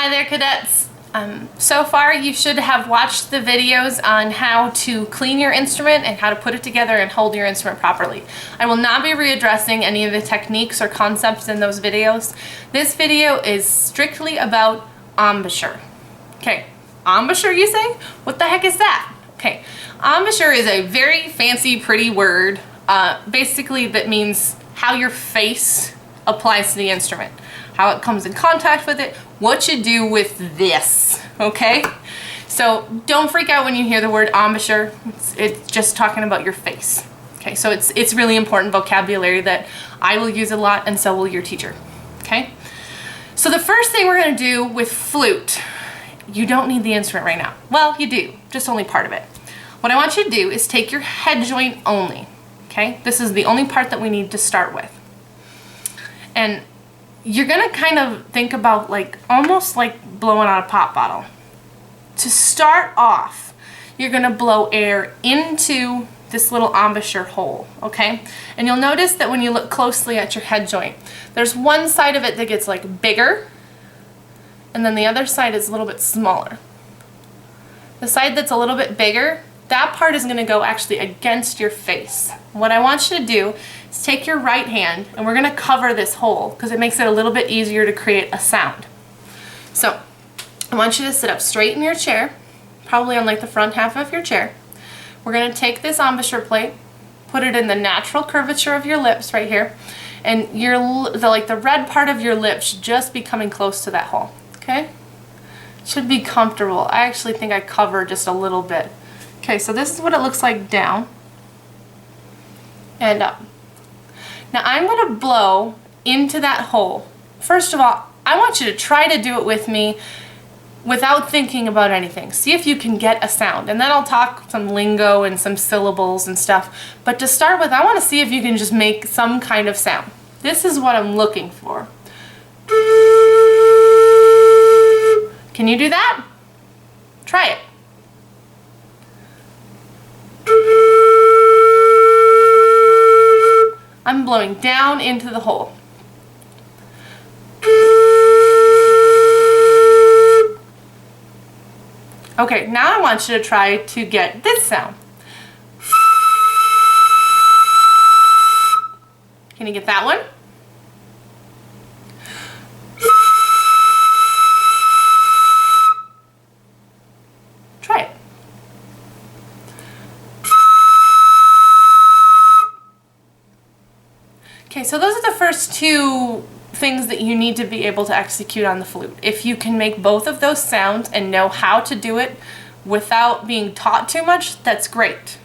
Hi there, cadets. So far you should have watched the videos on how to clean your instrument and how to put it together and hold your instrument properly. I will not be readdressing any of the techniques or concepts in those videos. This video is strictly about embouchure. Okay, embouchure you say? What the heck is that? Okay, embouchure is a very fancy, pretty word. Basically that means how your face applies to the instrument, how it comes in contact with it, what you do with this, okay? So don't freak out when you hear the word embouchure. It's just talking about your face. Okay, so it's really important vocabulary that I will use a lot, and so will your teacher, okay? So the first thing we're gonna do with flute, you don't need the instrument right now. Well, you do, just only part of it. What I want you to do is take your head joint only, okay? This is the only part that we need to start with. And you're gonna kind of think about almost like blowing on a pop bottle. To start off, you're gonna blow air into this little embouchure hole, okay? And you'll notice that when you look closely at your head joint, there's one side of it that gets bigger, and then the other side is a little bit smaller. The side that's a little bit bigger, that part is gonna go actually against your face. What I want you to do is take your right hand, and we're gonna cover this hole because it makes it a little bit easier to create a sound. So I want you to sit up straight in your chair, probably on the front half of your chair. We're gonna take this embouchure plate, put it in the natural curvature of your lips right here, and the red part of your lips should just be coming close to that hole, okay? Should be comfortable. I actually think I cover just a little bit. Okay, so this is what it looks like down and up. Now I'm going to blow into that hole. First of all, I want you to try to do it with me without thinking about anything. See if you can get a sound, and then I'll talk some lingo and some syllables and stuff. But to start with, I want to see if you can just make some kind of sound. This is what I'm looking for. Can you do that? Try it. I'm blowing down into the hole. Okay, now I want you to try to get this sound. Can you get that one? Try it. Okay, so those are the first two things that you need to be able to execute on the flute. If you can make both of those sounds and know how to do it without being taught too much, that's great.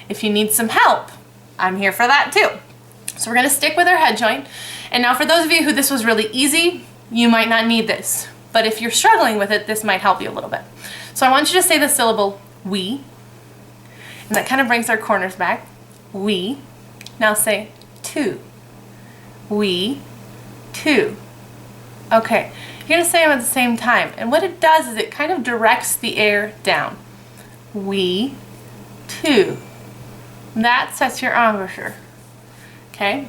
If you need some help, I'm here for that too. So we're gonna stick with our head joint. And now for those of you who this was really easy, you might not need this. But if you're struggling with it, this might help you a little bit. So I want you to say the syllable we, and that kind of brings our corners back. We. Now say two. We, two. Okay, you're gonna say them at the same time, and what it does is it kind of directs the air down. We, two. That sets your embouchure. Okay?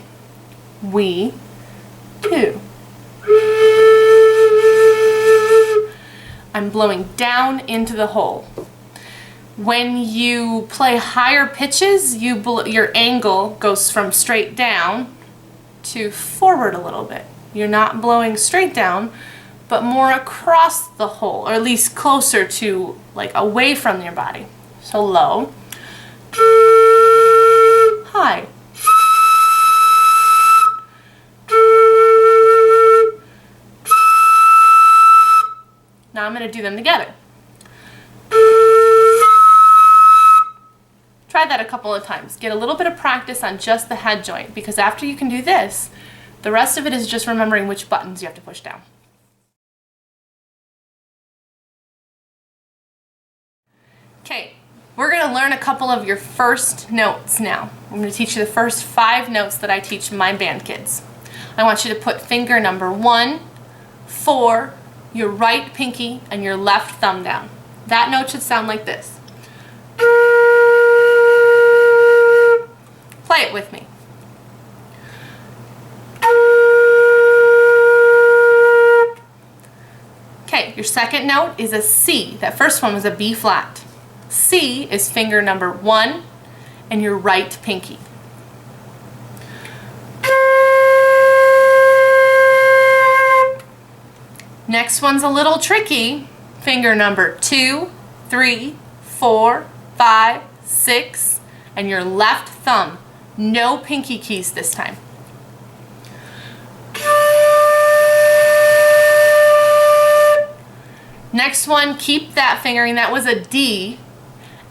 We, two. I'm blowing down into the hole. When you play higher pitches, your angle goes from straight down to forward a little bit. You're not blowing straight down, but more across the hole, or at least closer to, away from your body. So low, high. Now I'm going to do them together. Try that a couple of times. Get a little bit of practice on just the head joint, because after you can do this, the rest of it is just remembering which buttons you have to push down. Okay, we're going to learn a couple of your first notes now. I'm going to teach you the first 5 notes that I teach my band kids. I want you to put finger number 1, 4, your right pinky, and your left thumb down. That note should sound like this. Play it with me. Okay, your second note is a C. That first one was a B flat. C is finger number 1 and your right pinky. Next one's a little tricky. Finger number 2, 3, 4, 5, 6, and your left thumb. No pinky keys this time. Next one, keep that fingering. That was a D.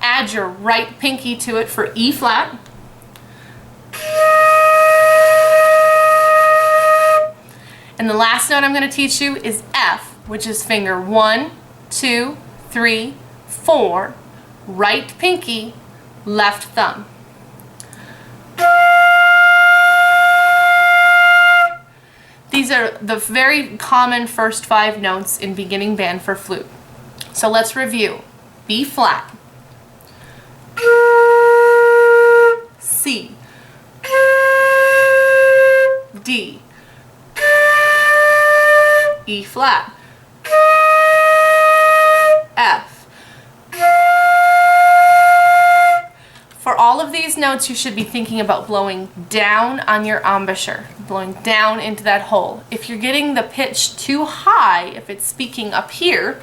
Add your right pinky to it for E flat. And the last note I'm going to teach you is F, which is finger 1, 2, 3, 4, right pinky, left thumb. These are the very common first 5 notes in beginning band for flute. So let's review. B flat, C, D, E flat, F. For all of these notes, you should be thinking about blowing down on your embouchure, blowing down into that hole. If you're getting the pitch too high, if it's speaking up here,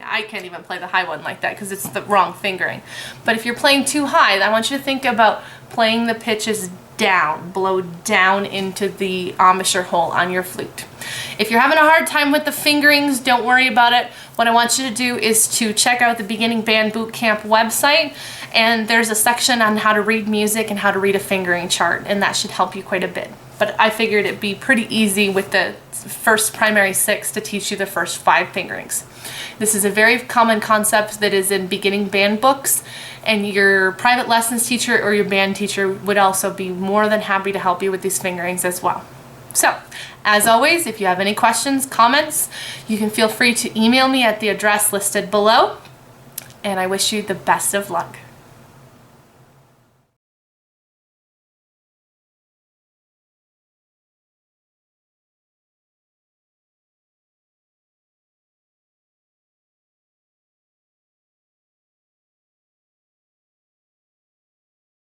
I can't even play the high one like that because it's the wrong fingering. But if you're playing too high, I want you to think about playing the pitches down, blow down into the embouchure hole on your flute. If you're having a hard time with the fingerings, don't worry about it. What I want you to do is to check out the Beginning Band Bootcamp website, and there's a section on how to read music and how to read a fingering chart, and that should help you quite a bit. But I figured it'd be pretty easy with the first primary 6 to teach you the first 5 fingerings. This is a very common concept that is in beginning band books, and your private lessons teacher or your band teacher would also be more than happy to help you with these fingerings as well. So, as always, if you have any questions, comments, you can feel free to email me at the address listed below, and I wish you the best of luck.